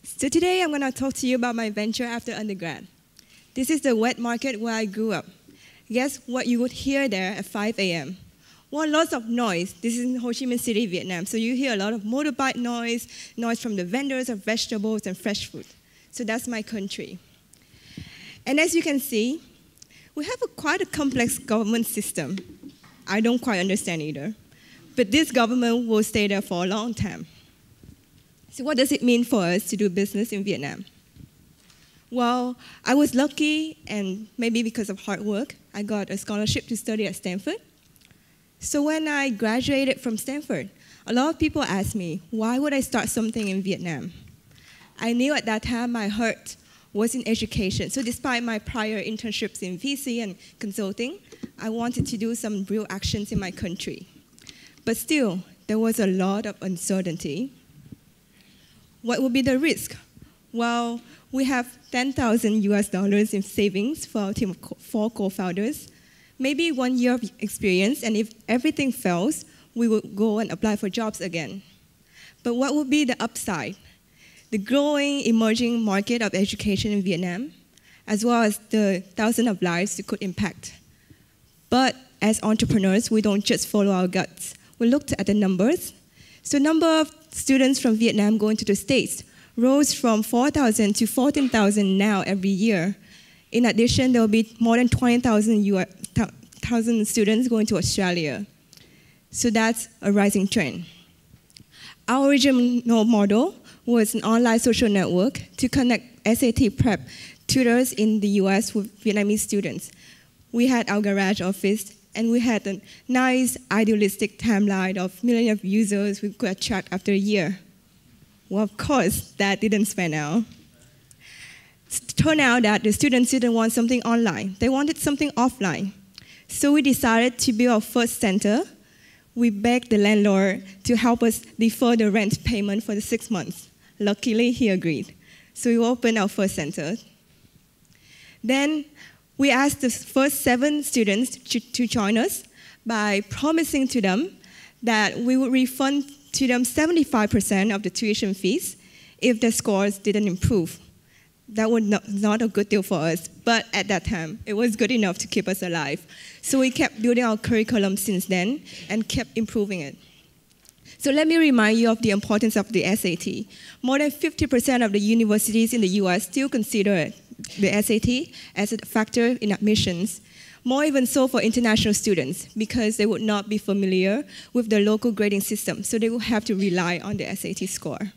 So today I'm going to talk to you about my venture after undergrad. This is the wet market where I grew up. Guess what you would hear there at 5 a.m.? Well, lots of noise. This is in Ho Chi Minh City, Vietnam. So you hear a lot of motorbike noise, noise from the vendors of vegetables and fresh food. So that's my country. And as you can see, we have quite a complex government system. I don't quite understand either. But this government will stay there for a long time. So what does it mean for us to do business in Vietnam? Well, I was lucky, and maybe because of hard work, I got a scholarship to study at Stanford. So when I graduated from Stanford, a lot of people asked me, why would I start something in Vietnam? I knew at that time my heart was in education. So despite my prior internships in VC and consulting, I wanted to do some real actions in my country. But still, there was a lot of uncertainty. What would be the risk? Well, we have $10,000 in savings for our team of 4 co-founders, maybe 1 year of experience, and if everything fails, we would go and apply for jobs again. But what would be the upside? The growing, emerging market of education in Vietnam, as well as the thousands of lives it could impact. But as entrepreneurs, we don't just follow our guts. We looked at the numbers. So the number of students from Vietnam going to the States rose from 4,000 to 14,000 now every year. In addition, there will be more than 20,000 students going to Australia. So that's a rising trend. Our original model was an online social network to connect SAT prep tutors in the US with Vietnamese students. We had our garage office, and we had a nice, idealistic timeline of millions of users we could attract after a year. Well, of course, that didn't pan out. It turned out that the students didn't want something online. They wanted something offline. So we decided to build our first center. We begged the landlord to help us defer the rent payment for the 6 months. Luckily, he agreed. So we opened our first center. Then we asked the first 7 students to join us by promising to them that we would refund to them 75% of the tuition fees if their scores didn't improve. That was not a good deal for us, but at that time, it was good enough to keep us alive. So we kept building our curriculum since then and kept improving it. So let me remind you of the importance of the SAT. More than 50% of the universities in the US still consider the SAT as a factor in admissions. More even so for international students, because they would not be familiar with the local grading system, so they will have to rely on the SAT score.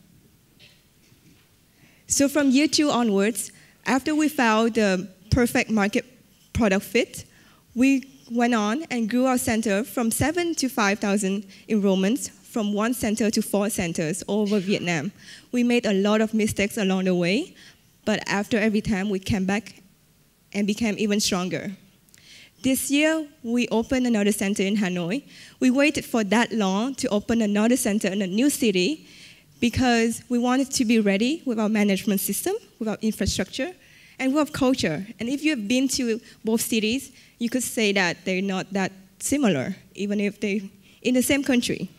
So from year 2 onwards, after we found the perfect market product fit, we went on and grew our center from 7 to 5,000 enrollments, from 1 center to 4 centers all over Vietnam. We made a lot of mistakes along the way, but after every time, we came back and became even stronger. This year, we opened another center in Hanoi. We waited for that long to open another center in a new city because we wanted to be ready with our management system, with our infrastructure, and with our culture. And if you have been to both cities, you could say that they're not that similar, even if they're in the same country.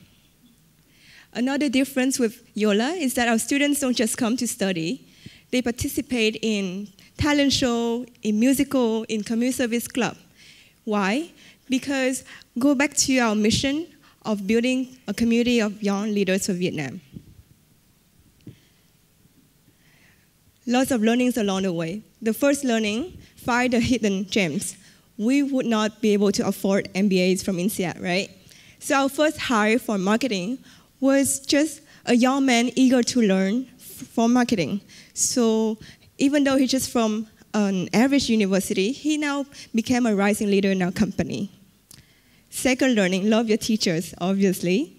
Another difference with Yola is that our students don't just come to study. They participate in talent show, in musical, in community service club. Why? Because go back to our mission of building a community of young leaders for Vietnam. Lots of learnings along the way. The first learning, find the hidden gems. We would not be able to afford MBAs from INSEAD, right? So our first hire for marketing was just a young man eager to learn for marketing. So even though he's just from an average university, he now became a rising leader in our company. Second learning, love your teachers, obviously.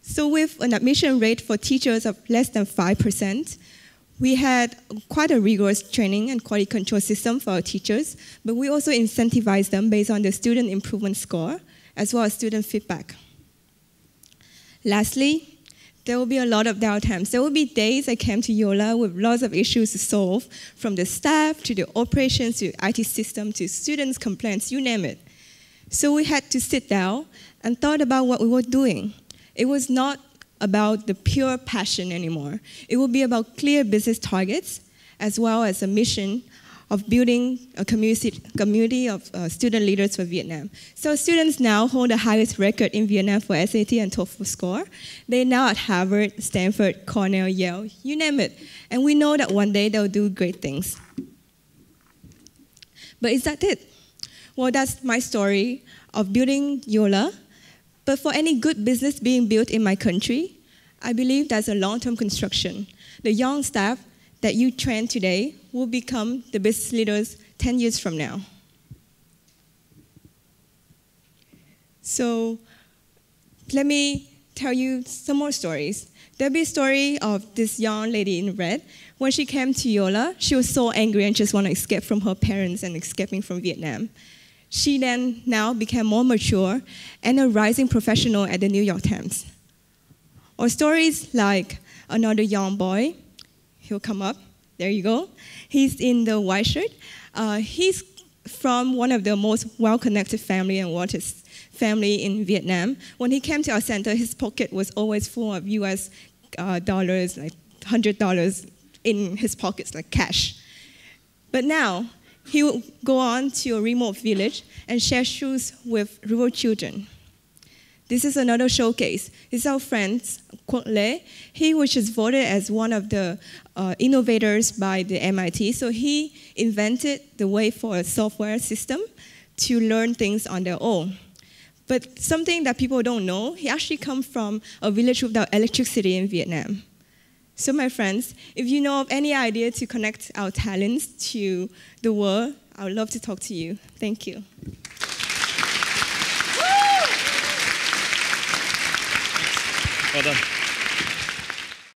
So with an admission rate for teachers of less than 5%, we had quite a rigorous training and quality control system for our teachers, but we also incentivized them based on the student improvement score, as well as student feedback. Lastly, there will be a lot of downtimes. There will be days I came to Yola with lots of issues to solve, from the staff to the operations to the IT system to students' complaints, you name it. So we had to sit down and thought about what we were doing. It was not about the pure passion anymore. It will be about clear business targets, as well as a mission of building a community of student leaders for Vietnam. So students now hold the highest record in Vietnam for SAT and TOEFL score. They're now at Harvard, Stanford, Cornell, Yale, you name it. And we know that one day they'll do great things. But is that it? Well, that's my story of building Yola. But for any good business being built in my country, I believe that's a long-term construction. The young staff that you train today will become the business leaders 10 years from now. So let me tell you some more stories. There'll be a story of this young lady in red. When she came to Yola, she was so angry and just wanted to escape from her parents and escaping from Vietnam. She then now became more mature and a rising professional at the New York Times. Or stories like another young boy. He'll come up. There you go. He's in the white shirt. He's from one of the most well-connected family and wealthiest family in Vietnam. When he came to our center, his pocket was always full of US dollars, like $100 in his pockets, like cash. But now, he will go on to a remote village and share shoes with rural children. This is another showcase. This is our friend, Quoc Le. He was just voted as one of the innovators by the MIT. So he invented the way for a software system to learn things on their own. But something that people don't know, he actually comes from a village without electricity in Vietnam. So my friends, if you know of any idea to connect our talents to the world, I would love to talk to you. Thank you. Well done.